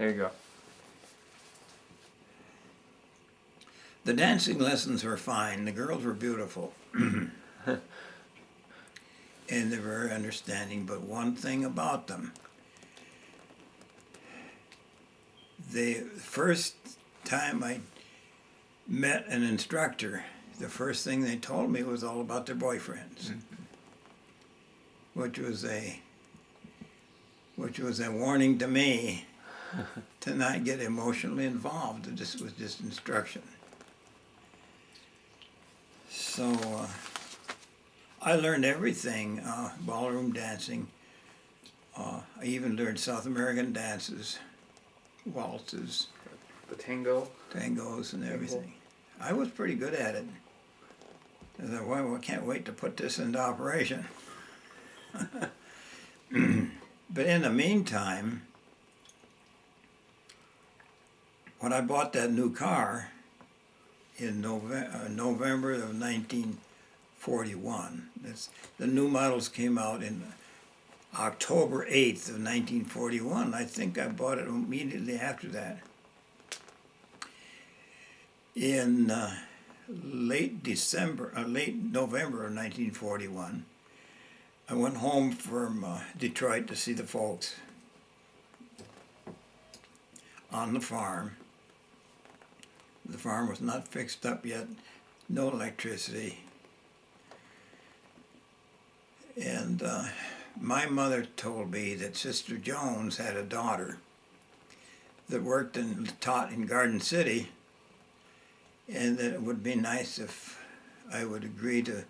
There you go. The dancing lessons were fine. The girls were beautiful. And they're very understanding, but one thing about them, the first time I met an instructor, the first thing they told me was all about their boyfriends, which was a warning to me to not get emotionally involved. This was just instruction. So I learned everything, ballroom dancing. I even learned South American dances, waltzes, The tango. tangos and everything. I was pretty good at it. I thought, well, I can't wait to put this into operation. But in the meantime, when I bought that new car in November of 1941, the new models came out in October 8th of 1941. I think I bought it immediately after that. In late November of 1941, I went home from Detroit to see the folks on the farm. The farm was not fixed up yet, no electricity. And my mother told me that Sister Jones had a daughter that worked and taught in Garden City, and that it would be nice if I would agree to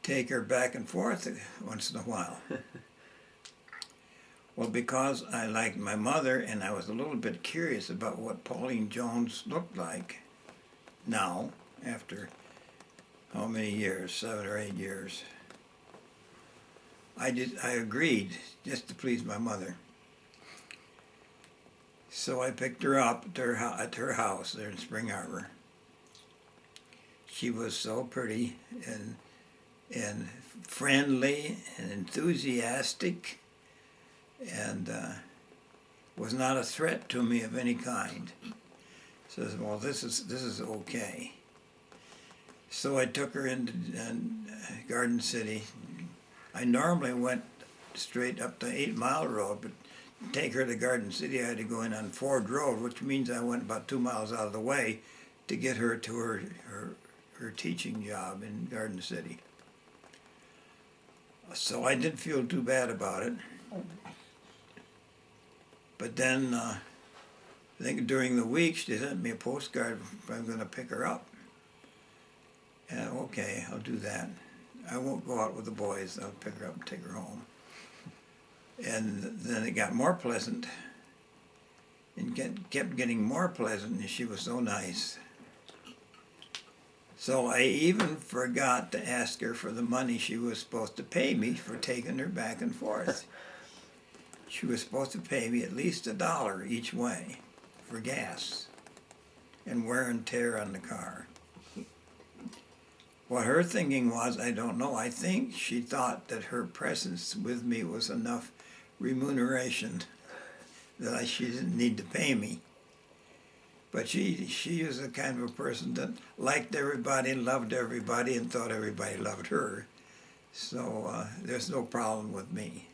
take her back and forth once in a while. Well, because I liked my mother and I was a little bit curious about what Pauline Jones looked like now, after how many years, 7 or 8 years, I agreed just to please my mother. So I picked her up at her house there in Spring Arbor. She was so pretty and friendly and enthusiastic, and was not a threat to me of any kind. So I said, well, this is okay. So I took her into Garden City. I normally went straight up the 8 Mile Road, but to take her to Garden City, I had to go in on Ford Road, which means I went about 2 miles out of the way to get her to her teaching job in Garden City. So I didn't feel too bad about it. But then, I think during the week, she sent me a postcard if I'm going to pick her up. And okay, I'll do that. I won't go out with the boys. I'll pick her up and take her home. And then it got more pleasant, and kept getting more pleasant, and she was so nice. So I even forgot to ask her for the money she was supposed to pay me for taking her back and forth. She was supposed to pay me at least $1 each way for gas and wear and tear on the car. What her thinking was, I don't know. I think she thought that her presence with me was enough remuneration that she didn't need to pay me. But she was the kind of a person that liked everybody, loved everybody, and thought everybody loved her. So there's no problem with me.